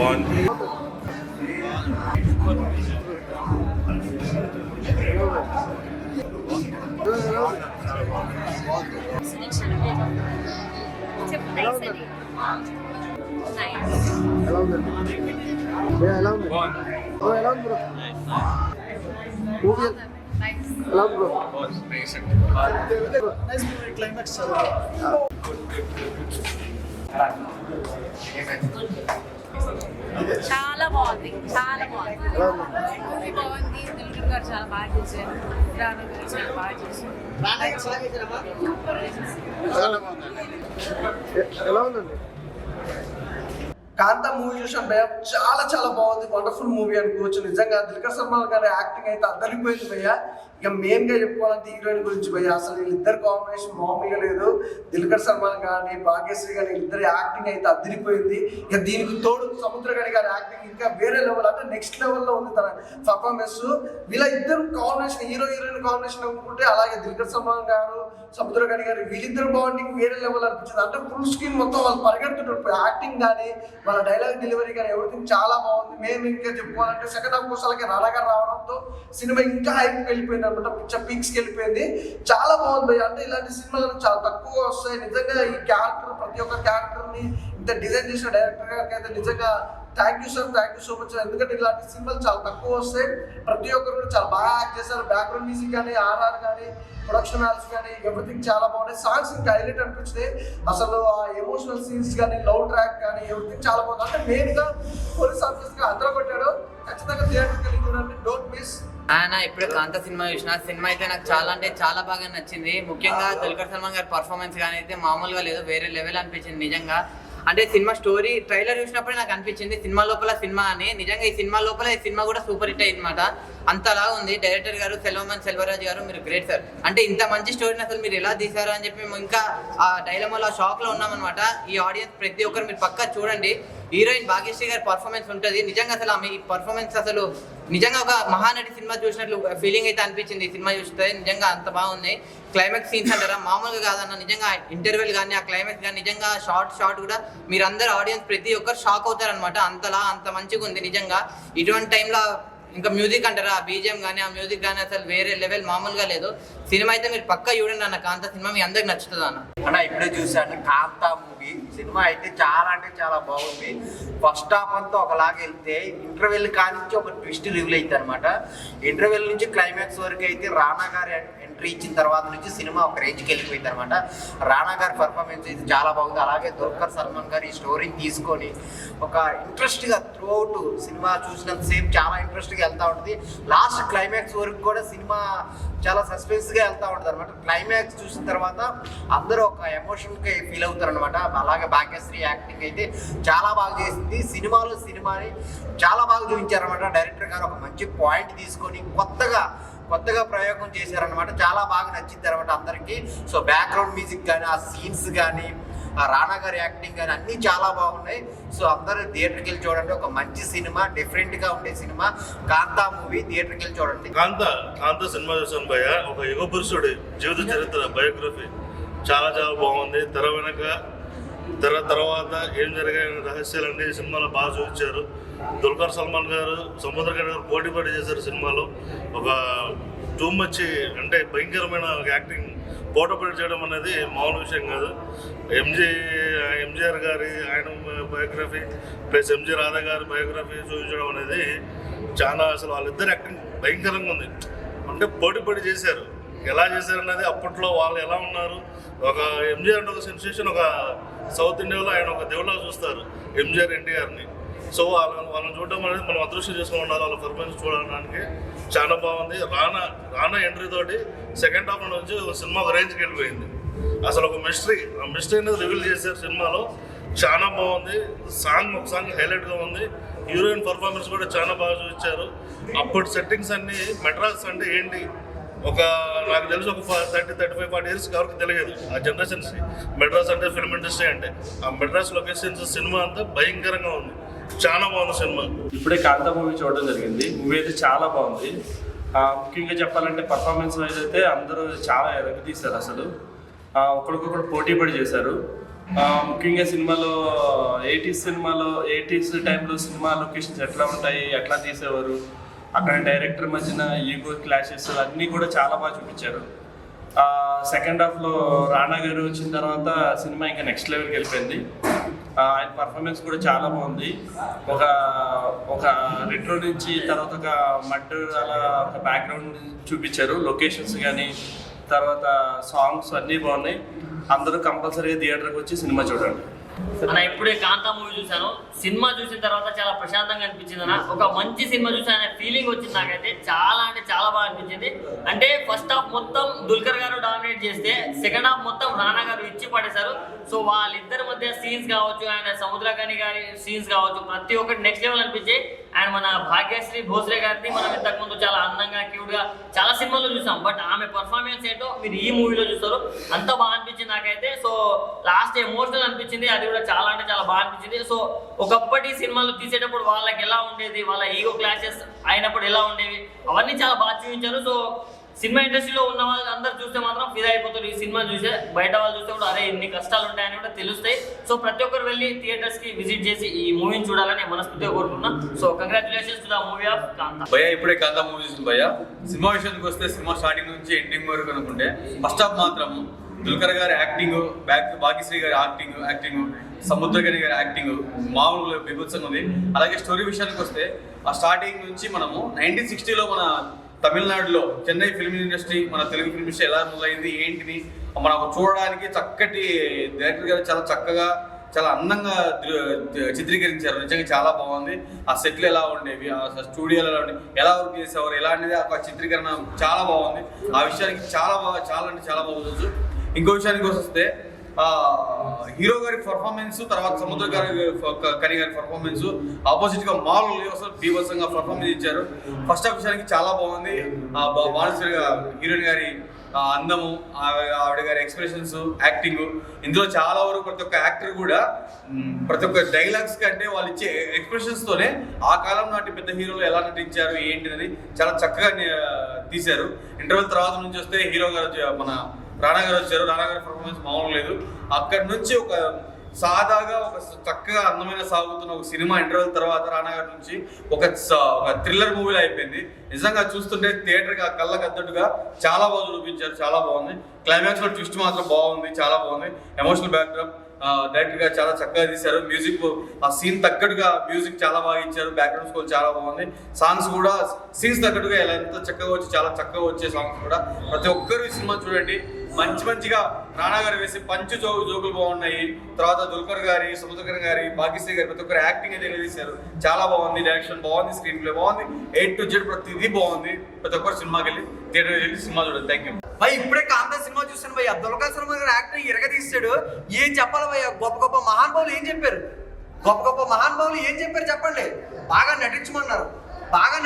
బాగుంది. ఎలా ఉంది బ్రో? మూవీ ఎలా ఉంది బ్రో? క్లైమాక్స్ చాలా బాగుంది, చాలా బాగుంది. మూవీ బాగుంది. దిల్కర్ గారు చాలా బాగా చేశారు. రానా గారు చాలా బాగా చేశారు. ఎలా ఉందండి? కాంతా మూవీ చూసాం భయ్య, చాలా చాలా బాగుంది. వండర్ఫుల్ మూవీ అనుకోవచ్చు. నిజంగా దుల్కర్ సల్మాన్ గారి యాక్టింగ్ అయితే అద్దరిపోయింది భయ్య. ఇక మెయిన్ గా చెప్పుకోవాలంటే హీరోయిన్ గురించి భయ్య, అసలు వీళ్ళిద్దరు కాంబినేషన్ మామూలుగా లేదు. దుల్కర్ సల్మాన్ కానీ భాగ్యశ్రీ కానీ వీళ్ళిద్దరు యాక్టింగ్ అయితే అద్దరిపోయింది. ఇక దీనికి తోడు సముద్రగడి గారి యాక్టింగ్ ఇంకా వేరే లెవెల్, అంటే నెక్స్ట్ లెవెల్లో ఉంది తన పర్ఫార్మెన్స్. వీళ్ళ ఇద్దరు కాంబినేషన్, హీరోయిన్ కాంబినేషన్ అనుకుంటే, అలాగే దుల్కర్ సల్మాన్ గారు సముద్రగడి గారు వీళ్ళిద్దరు బాండింగ్ వేరే లెవెల్ అనిపించింది. అంటే ఫుల్ స్క్రీన్ మొత్తం వాళ్ళు పరిగెడుతుంటారు. యాక్టింగ్ కానీ వాళ్ళ డైలాగ్ డెలివరీ కానీ ఎవ్రీథింగ్ చాలా బాగుంది. మేము ఇంకా చెప్పుకోవాలంటే సెకండ్ హాఫ్ కోసాలకి రానా గారు రావడంతో సినిమా ఇంకా హైప్ వెళ్ళిపోయింది అనమాట, పిక్చర్ పీక్స్కి వెళ్ళిపోయింది. చాలా బాగుంది. అంటే ఇలాంటి సినిమాలు చాలా తక్కువ వస్తాయి. నిజంగా ఈ క్యారెక్టర్, ప్రతి ఒక్క క్యారెక్టర్ని ఇంత డిజైన్ చేసిన డైరెక్టర్ గారికి అయితే నిజంగా thank you sir, thank you so much. ఎందుకంటే ఇలాంటి సినిమాలు చాలా తక్కువ వస్తాయి. ప్రతి ఒక్కరు కూడా చాలా బాగా యాక్ట్ చేశారు. బ్యాక్గ్రౌండ్ మ్యూజిక్ కానీ, ఆర్ఆర్ కానీ, ప్రొడక్షన్ హాల్స్ కానీ ఎవ్రీథింగ్ చాలా బాగున్నాయి. సాంగ్స్ ఇంకా హైలైట్ అనిపించినాయి. అసలు ఆ ఎమోషనల్ సీన్స్ కానీ, లవ్ ట్రాక్ కానీ ఎవ్రీథింగ్ చాలా బాగుంది. అంటే మెయిన్గా పోలీస్ ఆఫీసర్గా అందరూ కొట్టాడు. ఖచ్చితంగా థియేటర్కి వెళ్ళి చూడండి, డోంట్ మిస్. ఇప్పుడే కాంతా సినిమా చూసిన. సినిమా అయితే నాకు చాలా అంటే చాలా బాగా నచ్చింది. ముఖ్యంగా దుల్కర్ సల్మాన్ గారి పర్ఫార్మెన్స్ కానీ అయితే మామూలుగా లేదు, వేరే లెవెల్ అనిపించింది నిజంగా. అంటే సినిమా స్టోరీ ట్రైలర్ చూసినప్పుడే నాకు అనిపించింది సినిమా లోపల సినిమా అని. నిజంగా ఈ సినిమా లోపల ఈ సినిమా కూడా సూపర్ హిట్ అయింది అనమాట. అంతలా ఉంది. డైరెక్టర్ గారు సెల్వరాజ్ గారు, మీరు గ్రేట్ సార్. అంటే ఇంత మంచి స్టోరీని అసలు మీరు ఎలా తీశారు అని చెప్పి మేము ఇంకా ఆ డైలమాలో షాక్లో ఉన్నామన్నమాట. ఈ ఆడియన్స్ ప్రతి ఒక్కరు మీరు పక్కా చూడండి. హీరోయిన్ భాగ్యశ్రీ గారి పర్ఫార్మెన్స్ ఉంటుంది. నిజంగా అసలు ఆమె ఈ పర్ఫార్మెన్స్ అసలు నిజంగా ఒక మహానటి సినిమా చూసినట్లు ఫీలింగ్ అయితే అనిపించింది ఈ సినిమా చూస్తే. నిజంగా అంత బాగుంది. క్లైమాక్స్ సీన్స్ అంటారా మామూలుగా కాదన్న. నిజంగా ఇంటర్వెల్ కానీ, ఆ క్లైమాక్స్ కానీ నిజంగా షార్ట్ కూడా మీరందరూ ఆడియన్స్ ప్రతి ఒక్కరు షాక్ అవుతారనమాట. అంత మంచిగా ఉంది నిజంగా. ఇటువంటి టైంలో ఇంకా మ్యూజిక్ అంటారా, ఆ బీజిఎం కానీ, ఆ మ్యూజిక్ కానీ అసలు వేరే లెవెల్, మామూలుగా లేదు. సినిమా అయితే మీరు పక్కా చూడండి అన్న. కాంతా సినిమా మీ అందరికి నచ్చుతుంది అన్న. ఇప్పుడే చూశాను కాంతా మూవీ. సినిమా అయితే చాలా అంటే చాలా బాగుంది. ఫస్ట్ హాఫ్ అంతా ఒకలాగా వెళ్తే ఇంటర్వెల్ కానించి ఒక ట్విస్ట్ రివీల్ అవుతుంది అనమాట. ఇంటర్వెల్ నుంచి క్లైమాక్స్ వరకు అయితే రానా గారి ఎంట్రీ ఇచ్చిన తర్వాత నుంచి సినిమా ఒక రేంజ్కి వెళ్ళిపోయింది అనమాట. రానా గారి పర్ఫార్మెన్స్ అయితే చాలా బాగుంది. అలాగే దుల్కర్ సల్మాన్ గారు ఈ స్టోరీని తీసుకొని ఒక ఇంట్రెస్ట్గా త్రూ అవుట్ సినిమా చూసినంతసేపు చాలా ఇంట్రెస్ట్గా వెళ్తూ ఉంటుంది. లాస్ట్ క్లైమాక్స్ వరకు కూడా సినిమా చాలా సస్పెన్స్గా వెళ్తూ ఉంటుంది అనమాట. క్లైమాక్స్ చూసిన తర్వాత అందరూ ఒక ఎమోషన్కి ఫీల్ అవుతారు అనమాట. అలాగే భాగ్యశ్రీ యాక్టింగ్ అయితే చాలా బాగా చేసింది. సినిమాని చాలా బాగా చూపించారనమాట. డైరెక్టర్ గారు ఒక మంచి పాయింట్ తీసుకొని కొత్తగా ప్రయోగం చేశారనమాట. చాలా బాగా నచ్చింది అనమాట అందరికీ. సో బ్యాక్గ్రౌండ్ మ్యూజిక్ కానీ, ఆ సీన్స్ కానీ, ఆ రానా గారి యాక్టింగ్ కానీ అన్నీ చాలా బాగున్నాయి. సో అందరూ థియేటర్కి వెళ్ళి చూడండి. ఒక మంచి సినిమా, డిఫరెంట్గా ఉండే సినిమా కాంతా మూవీ. థియేటర్కి వెళ్ళి చూడండి. కాంతా సినిమా చూసాను భయ్య. ఒక యుగ పురుషుడి జీవిత చరిత్ర బయోగ్రఫీ చాలా బాగుంది. తర్వాత ఏం జరిగాయని రహస్యాలన్నీ సినిమాలో బాగా చూపించారు. దుల్కర్ సల్మాన్ గారు, సముద్రగడి గారు పోటీ చేశారు సినిమాలో. ఒక టూ మచ్ అంటే భయంకరమైన యాక్టింగ్ పోటీ చేయడం అనేది మామూలు విషయం కాదు. ఎంజీఆర్ గారి ఆయన బయోగ్రఫీ ప్లస్ ఎంజీ రాధా గారి బయోగ్రఫీ చూపించడం అనేది చాలా, అసలు వాళ్ళిద్దరు యాక్టింగ్ భయంకరంగా ఉంది. అంటే పోటీ చేశారు. ఎలా చేశారన్నది అప్పట్లో వాళ్ళు ఎలా ఉన్నారు. ఒక ఎంజీఆర్ అంటే ఒక సెన్సేషన్, ఒక సౌత్ ఇండియాలో ఆయన ఒక దేవుళ్ళ చూస్తారు ఎంజీఆర్ ఎన్టీఆర్ని. సో వాళ్ళని చూడడం అనేది మనం అదృష్టం చేసుకుని ఉండాలి. వాళ్ళ పర్ఫార్మెన్స్ చూడడానికి చాలా బాగుంది. రానా ఎంట్రీ తోటి సెకండ్ హాఫ్ నుంచి ఒక సినిమా ఒక రేంజ్కి వెళ్ళిపోయింది. అసలు ఒక మిస్టరీ అనేది రివీల్ చేశారు సినిమాలో. చాలా బాగుంది. ఒక సాంగ్ హైలైట్గా ఉంది. హీరోయిన్ పర్ఫార్మెన్స్ కూడా చాలా బాగా చూపించారు. అప్పటి సెట్టింగ్స్ అన్నీ మెడ్రాస్ అంటే ఏంటి, నాకు తెలిసి ఒక 30-35-40 ఇయర్స్ ఎవరికి తెలియదు ఆ జనరేషన్స్కి మెడ్రాస్ అంటే ఫిల్మ్ ఇండస్ట్రీ అంటే. ఆ మెడ్రాస్ లొకేషన్స్ సినిమా అంతా భయంకరంగా ఉంది. చాలా బాగుంది సినిమా. ఇప్పుడే కాంతా మూవీ చూడడం జరిగింది. మూవీ అయితే చాలా బాగుంది. ముఖ్యంగా చెప్పాలంటే పర్ఫార్మెన్స్ వైజ్ అయితే అందరూ చాలా ఎరగదీశారు. అసలు ఒకరికొకరు పోటీ పడి చేశారు. ముఖ్యంగా సినిమాలో 80s టైంలో సినిమా లొకేషన్స్ ఎట్లా ఉంటాయి, ఎట్లా తీసేవారు, అక్కడ డైరెక్టర్ మధ్యన ఈగో క్లాషెస్ అన్నీ కూడా చాలా బాగా చూపించారు. సెకండ్ హాఫ్లో రానా గారు వచ్చిన తర్వాత సినిమా ఇంకా నెక్స్ట్ లెవెల్కి వెళ్ళిపోయింది. ఆయన పర్ఫార్మెన్స్ కూడా చాలా బాగుంది. ఒక రెట్రో నుంచి తర్వాత ఒక మడ్ అలా ఒక బ్యాక్గ్రౌండ్ చూపించారు. లొకేషన్స్ కానీ తర్వాత సాంగ్స్ అన్నీ బాగున్నాయి. అందరూ కంపల్సరీగా థియేటర్కి వచ్చి సినిమా చూడండి. అన్న ఇప్పుడే కాంతా మూవీ చూశాను. సినిమా చూసిన తర్వాత చాలా ప్రశాంతంగా అనిపించింది అన్న. ఒక మంచి సినిమా చూసాను అనే ఫీలింగ్ వచ్చింది నాకైతే. చాలా అంటే చాలా బాగా అనిపించింది. అంటే ఫస్ట్ హాఫ్ మొత్తం దుల్కర్ గారు డామినేట్ చేస్తే సెకండ్ హాఫ్ మొత్తం రానా గారు ఇచ్చి పడేశారు. సో వాళ్ళిద్దరి మధ్య సీన్స్ కావచ్చు, ఆయన సముద్రకాని గారి సీన్స్ కావచ్చు, ప్రతి ఒక్కటి నెక్స్ట్ లెవెల్ అనిపించి. అండ్ మన భాగ్యశ్రీ భోస్లే గారిని మనం ఇంతకుముందు చాలా అందంగా క్యూట్గా చాలా సినిమాల్లో చూసాం. బట్ ఆమె పర్ఫార్మెన్స్ ఏంటో మీరు ఈ మూవీలో చూస్తారు. అంత బాగా అనిపించింది నాకైతే. సో లాస్ట్ ఎమోషనల్ అనిపించింది. అది కూడా చాలా అంటే చాలా బాగా అనిపించింది. సో ఒకప్పటి సినిమాలు తీసేటప్పుడు వాళ్ళకి ఎలా ఉండేది, వాళ్ళ ఈగో క్లాషెస్ అయినప్పుడు ఎలా ఉండేవి, అవన్నీ చాలా బాగా చూపించారు. సో సినిమా ఇండస్ట్రీలో ఉన్న వాళ్ళు అందరూ చూస్తే మాత్రం ఫిదా అయిపోతారు. ఈ సినిమా చూసే బయట వాళ్ళు చూస్తే కూడా అరే ఇన్ని కష్టాలు ఉంటాయని కూడా తెలుస్తాయి. సో ప్రతి ఒక్కరు వెళ్ళి థియేటర్స్కి విజిట్ చేసి ఈ మూవీని చూడాలని మనస్ఫూర్తిగా కోరుకున్నా. So congratulations to the movie of Kantha. భయ్యా ఇప్పుడే కాంతా మూవీ చూసింది భయ్యా. సినిమా విషయానికి వస్తే సినిమా స్టార్టింగ్ నుంచి ఎండింగ్ వరకు అనుకుంటే ఫస్ట్ హాఫ్ మాత్రం దుల్కర్ గారి యాక్టింగ్, భాగ్యశ్రీ గారి యాక్టింగ్, సముద్రకని గారి యాక్టింగ్ మామూలుగా బీభత్సంగా ఉంది. అలాగే స్టోరీ విషయానికి వస్తే ఆ స్టార్టింగ్ నుంచి మనము 1960లో మన తమిళనాడులో చెన్నై ఫిల్మ్ ఇండస్ట్రీ, మన తెలుగు ఫిల్మ్ ఇండస్ట్రీ ఎలా మొదలైంది ఏంటిని మనకు చూడడానికి చక్కటి డైరెక్టర్ గారు చాలా చక్కగా చాలా అందంగా చిత్రీకరించారు. నిజంగా చాలా బాగుంది. ఆ సెట్లు ఎలా ఉండేవి, ఆ స్టూడియోలు ఎలా ఉండేవి, ఎలా వర్క్ చేసేవారు, ఎలా అనేది ఆ చిత్రీకరణ చాలా బాగుంది. ఆ విషయానికి చాలా బాగుంది. ఇంకో విషయానికి వస్తే హీరో గారి పర్ఫార్మెన్స్, తర్వాత సముద్ర కని గారి పర్ఫార్మెన్స్ ఆపోజిట్ గా మాల్ అసలు బీభత్సంగా పర్ఫార్మెన్స్ ఇచ్చారు. ఫస్ట్ హాఫ్ విషయానికి చాలా బాగుంది. బాలశ్రీ హీరోయిన్ గారి అందము, ఆవిడ గారి ఎక్స్ప్రెషన్స్, యాక్టింగ్, ఇందులో చాలా వరకు ప్రతి ఒక్క యాక్టర్ కూడా ప్రతి ఒక్క డైలాగ్స్ కంటే వాళ్ళు ఇచ్చే ఎక్స్ప్రెషన్స్ తోనే ఆ కాలం నాటి పెద్ద హీరోలు ఎలా నటించారు ఏంటిదని చాలా చక్కగా తీశారు. ఇంటర్వెల్ తర్వాత నుంచి వస్తే హీరో గారు మన రానా గారు వచ్చారు. రానా గారి పర్ఫార్మెన్స్ మామూలు లేదు. అక్కడి నుంచి ఒక సాదాగా ఒక చక్కగా అందమైన సాగుతున్న ఒక సినిమా ఇంటర్వెల్ తర్వాత రానా గారి నుంచి ఒక థ్రిల్లర్ మూవీలో అయిపోయింది. నిజంగా చూస్తుంటే థియేటర్గా కళ్ళకు అద్దట్టుగా చాలా బాగా చూపించారు. చాలా బాగుంది. క్లైమాక్స్ లో ట్విస్ట్ మాత్రం బాగుంది, చాలా బాగుంది. ఎమోషనల్ బ్యాక్డ్రాప్ డైరెక్టర్ గా చాలా చక్కగా తీశారు. మ్యూజిక్ ఆ సీన్ తగ్గట్టుగా మ్యూజిక్ చాలా బాగా ఇచ్చారు. బ్యాక్గ్రౌండ్ స్కోర్ చాలా బాగుంది. సాంగ్స్ కూడా సీన్స్ తగ్గట్టుగా ఎంత చక్కగా వచ్చి చాలా చక్కగా వచ్చే సాంగ్స్ కూడా. ప్రతి ఒక్కరు ఈ సినిమా చూడండి. మంచిగా రానా గారు వేసి జోకులు బాగున్నాయి. తర్వాత దుల్కర్ గారి, సముద్రకర్ గారి, భాగ్యశ్రీ గారి ప్రతి ఒక్కరు యాక్టింగ్ అయితే తీశారు. చాలా బాగుంది. డైరెక్షన్ బాగుంది, స్క్రీన్ ప్లే బాగుంది, A to Z ప్రతిదీ బాగుంది. ప్రతి ఒక్కరు సినిమాకి వెళ్ళి థియేటర్ వెళ్ళి సినిమా చూడండి. Thank you. భయ్ ఇప్పుడే కాంతా సినిమా చూస్తాను భయ్య. దుల్కర్ సల్మాన్ గారు యాక్టింగ్ ఇరగదీస్తాడు. ఏం చెప్పాలి భయ్య? గొప్ప మహానుభావులు ఏం చెప్పారు? గొప్ప మహానుభావులు ఏం చెప్పారు చెప్పండి. బాగా నటించమన్నారు. బాగా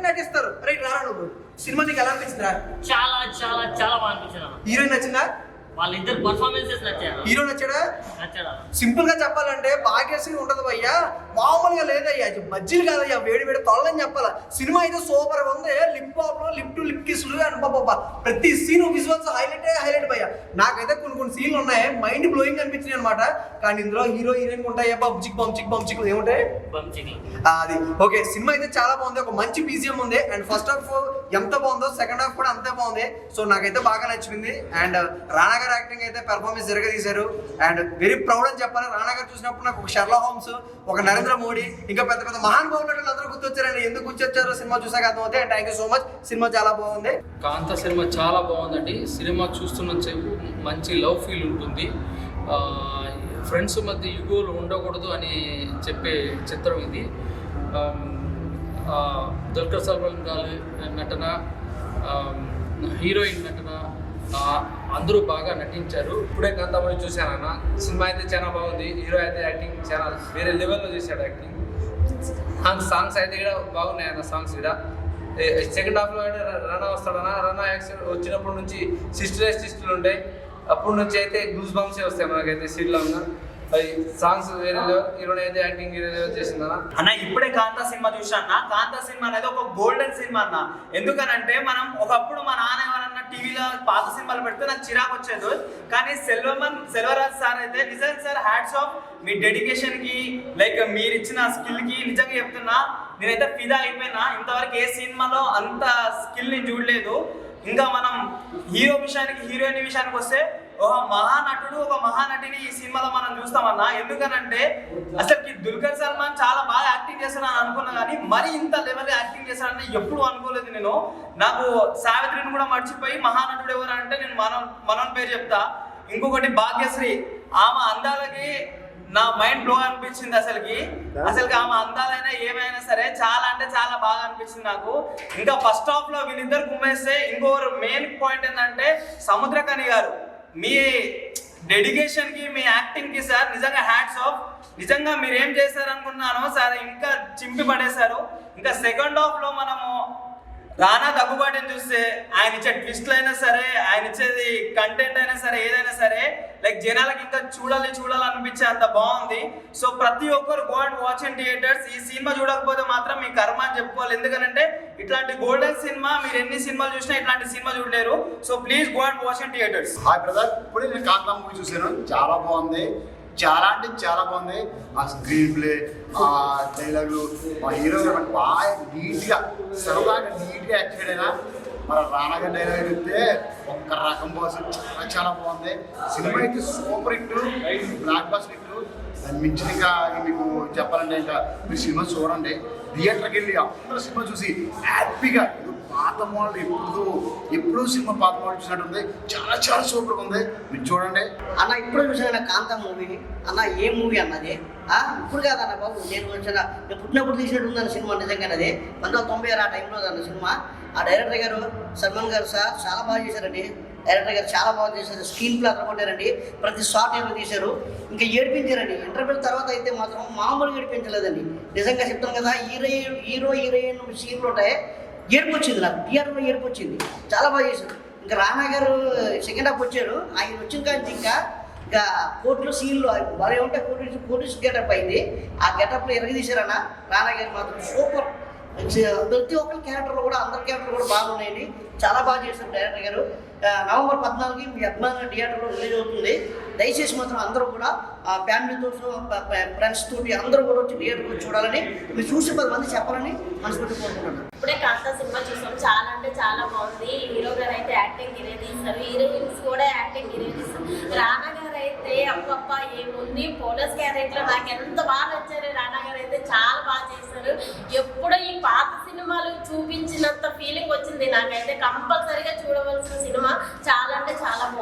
నటిస్తారు. రైట్ రారా నువ్వు. సినిమా నీకు ఎలా అనిపించిందిరా? చాలా చాలా చాలా బాగా అనిపించింది. హీరోయిన్ నచ్చిందా? వాళ్ళిద్దరు పర్ఫార్మెన్సెస్ నచ్చారు. హీరో నచ్చాడా? నచ్చాడా? సింపుల్ గా చెప్పాలంటే భాగ్యశ్రీ ఉంటది భయ్యా, మామూలుగా లేదయ్యా. బజ్జీలు కాదయ్యా, వేడి తొలని చెప్పాలా. సినిమా అయితే సూపర్ గా ఉంది. Lip pop, lip to lip కిస్లు అని బాబా ప్రతి సీన్ విజువల్స్ హైలైట్ భయ్యా. నాకైతే కొన్ని సీన్లు ఉన్నాయి మైండ్ బ్లోయింగ్ అనిపించినాయి అనమాట. కానీ ఇందులో హీరో హీరోయిన్ ఉంటాయి బంచిక్ ఏముంటాయి అది. ఓకే, సినిమా అయితే చాలా బాగుంది. ఒక మంచి బీజిఎం ఉంది. అండ్ ఫస్ట్ హాఫ్ ఎంత బాగుందో సెకండ్ హాఫ్ కూడా అంతే బాగుంది. సో నాకైతే బాగా నచ్చింది. అండ్ రానా గారు యాక్టింగ్ అయితే పెర్ఫార్మెన్స్ తీశారు. అండ్ వెరీ ప్రౌడ్ అని చెప్పాలి. రానా గారు చూసినప్పుడు నాకు ఒక షెర్లాక్ హోమ్స్, ఒక నరేంద్ర మోడీ, ఇంకా పెద్ద మహానుభావులు అందరూ గుర్తొచ్చారండి. ఎందుకు గుర్తొచ్చారో సినిమా చూసాక అర్థమవుతుంది. And thank you so much. Cinema చాలా బాగుంది. కాంతా సినిమా చాలా బాగుందండి. సినిమా చూస్తున్నంతసేపు మంచి లవ్ ఫీల్ ఉంటుంది. ఫ్రెండ్స్ మధ్య యుగోలు ఉండకూడదు అని చెప్పే చిత్రం ఇది. దుల్కర్ సల్మాన్ గారి నటన, హీరోయిన్ నటన అందరూ బాగా నటించారు. ఇప్పుడే కాంతా మూవీ చూశానన్న. సినిమా అయితే చాలా బాగుంది. హీరో అయితే యాక్టింగ్ చాలా వేరే లెవెల్లో చేశాడు యాక్టింగ్. సాంగ్స్ అయితే కూడా బాగున్నాయి అన్న. సాంగ్స్ కూడా సెకండ్ హాఫ్లో అయితే రానా వస్తాడన్నా. రానా యాక్షన్ వచ్చినప్పటి నుంచి సిస్టర్లు ఉంటాయి. అప్పటి నుంచి అయితే గ్లూస్ బంప్సే వస్తాయి మనకైతే సీట్లో ఉన్న. సాంగ్స్ వేరే లెవెల్, హీరోయిన్ అయితే యాక్టింగ్ వేరే లెవెల్ చేసిందన్న. అన్న ఇప్పుడే కాంతా సినిమా చూసాన్న. కాంతా సినిమా అనేది ఒక గోల్డెన్ సినిమా అన్న. ఎందుకనంటే మనం ఒకప్పుడు మా నాన్న ఎవరన్నా టీవీలో పాత సినిమాలు పెడితే నాకు చిరాకు వచ్చేది. కానీ సెల్వరాజ్ సార్ అయితే నిజంగా సార్ హ్యాట్స్ ఆఫ్ మీ డెడికేషన్ కి, లైక్ మీరు ఇచ్చిన స్కిల్ కి నిజంగా చెప్తున్నా నేనైతే ఫిదా అయిపోయినా. ఇంతవరకు ఏ సినిమాలో అంత స్కిల్ ని చూడలేదు. ఇంకా మనం హీరో విషయానికి, హీరోయిన్ విషయానికి వస్తే ఒక మహానటుడు, ఒక మహానటిని ఈ సినిమాలో మనం చూస్తామన్నా. ఎందుకనంటే అసలుకి దుల్కర్ సల్మాన్ చాలా బాగా యాక్టింగ్ చేస్తానని అనుకున్నా, కానీ మరి ఇంత లెవెల్ యాక్టింగ్ చేస్తానని ఎప్పుడు అనుకోలేదు నేను. నాకు సావిత్రిని కూడా మర్చిపోయి మహానటుడు ఎవరు అంటే నేను మనోన్ పేరు చెప్తా. ఇంకొకటి భాగ్యశ్రీ, ఆమె అందాలకి నా మైండ్ బ్లో అనిపించింది. అసలుకి ఆమె అందాలైనా ఏమైనా సరే చాలా అంటే చాలా బాగా అనిపించింది నాకు. ఇంకా ఫస్ట్ హాఫ్ లో వీళ్ళిద్దరు కుమ్మేస్తే ఇంకొకరు మెయిన్ పాయింట్ ఏంటంటే సముద్రకని గారు, మీ డెడికేషన్ కి, మీ యాక్టింగ్ కి సార్ నిజంగా హ్యాట్స్ ఆఫ్. నిజంగా మీరు ఏం చేశారు అనుకున్నానో సార్ ఇంకా చింపి పడేశారు. ఇంకా సెకండ్ హాఫ్ లో మనము రానా దగ్గుబాటిని చూస్తే ఆయన ఇచ్చే ట్విస్ట్లు అయినా సరే, ఆయన ఇచ్చేది కంటెంట్ అయినా సరే, ఏదైనా సరే లైక్ జనాలకి ఇంకా చూడాలనిపించే అంత బాగుంది. సో ప్రతి ఒక్కరు go and watch in theatres. ఈ సినిమా చూడకపోతే మాత్రం మీ కర్మ అని చెప్పుకోవాలి. ఎందుకంటే ఇట్లాంటి గోల్డెన్ సినిమా మీరు ఎన్ని సినిమాలు చూసినా ఇట్లాంటి సినిమా చూడలేరు. So please go and watch in theatres. Hi brother, ఇప్పుడే నేను కాంతా మూవీ చూశాను. చాలా బాగుంది, చాలా అంటే చాలా బాగుంది. ఆ స్క్రీన్ ప్లే, ఆ డైలాగులు, మా హీరో గారు బాగా నీట్గా సరదాగా నీట్గా యాక్ట్ చేయడైనా. మన రానా గారి డైలాగ్ చెప్తే ఒక్క రకం బాస్ చాలా బాగుంది. సినిమా అయితే super hit, block buster hit. దాన్ని మించిన ఇంకా మీకు చెప్పాలంటే ఇంకా మీరు సినిమా చూడండి, థియేటర్కి వెళ్ళి అందరూ సినిమా చూసి హ్యాపీగా. పాత మోడల్ ఎప్పుడు సినిమా పాత మోడల్ చూసినట్టుంది. చాలా చాలా సూపర్గా ఉంది, మీరు చూడండి అన్న. ఇప్పుడు చూసాను కాంతా మూవీని అన్న. ఏ మూవీ అన్నది ఇప్పుడు కాదన్న బాబు, నేను పుట్టినప్పుడు తీసినట్టు ఉందన్న సినిమా. నిజంగానే అది 1996 ఆ టైంలో అన్న సినిమా. ఆ డైరెక్టర్ గారు సల్మాన్ గారు సార్ చాలా బాగా చేశారండి. డైరెక్టర్ గారు చాలా బాగా చేశారు. స్క్రీన్ ప్లే అదరగొట్టారండి. ప్రతి షాట్ ఏమో తీశారు. ఇంకా ఏడిపించారండి. ఇంటర్వ్యూ తర్వాత అయితే మాత్రం మామూలుగా ఏడిపించలేదండి. నిజంగా చెప్తాను కదా, హీరో హీరోయిన్ సీన్లు ఉంటాయి. ఏడుపు వచ్చింది నాకు, థియేటర్లో ఏడుపు వచ్చింది. చాలా బాగా చేశారు. ఇంకా రానా గారు సెకండ్ హాఫ్ వచ్చారు. ఆయన వచ్చిన కానీ ఇంకా కోర్టులో సీన్లు వాళ్ళు ఏమంటే పోలీస్ గెటప్ అయింది. ఆ గెటప్లో ఎరగదీశారన్న. రానా గారు మాత్రం సూపర్. ప్రతి ఒక్కరి క్యారెక్టర్లు కూడా, అందరి క్యారెక్టర్లు కూడా బాగున్నాయండి. చాలా బాగా చేశారు డైరెక్టర్ గారు. నవంబర్ 14కి మీ అభిమాన థియేటర్లో రిలీజ్ అవుతుంది. దయచేసి మాత్రం అందరూ కూడా ఫ్యామిలీతో, ఫ్రెండ్స్ తోటి అందరూ కూడా వచ్చి థియేటర్లో చూడాలని, మీరు చూసి 10 మంది చెప్పాలని మనస్ఫూర్తి కోరుకుంటున్నాను. ఇప్పుడే కాంతా సినిమా చూసాం. చాలా అంటే చాలా బాగుంది. హీరో గారు అయితే యాక్టింగ్ ఇరేదీస్తారు, హీరోయిన్స్ కూడా యాక్టింగ్ ఇరేదీస్తారు. రానా గారు అయితే అప్పప్ప ఏముంది, పోలీస్ క్యారెక్టర్ నాకు ఎంత బాగా నచ్చారు. రానా గారు అయితే చాలా బాగా చేశారు. ఎప్పుడో ఈ పాత సినిమాలు చూపించినంత ఫీలింగ్ వచ్చింది నాకైతే. కంపల్సరీగా చూడవలసిన సినిమా. చాలా అంటే చాలా బాగుంది.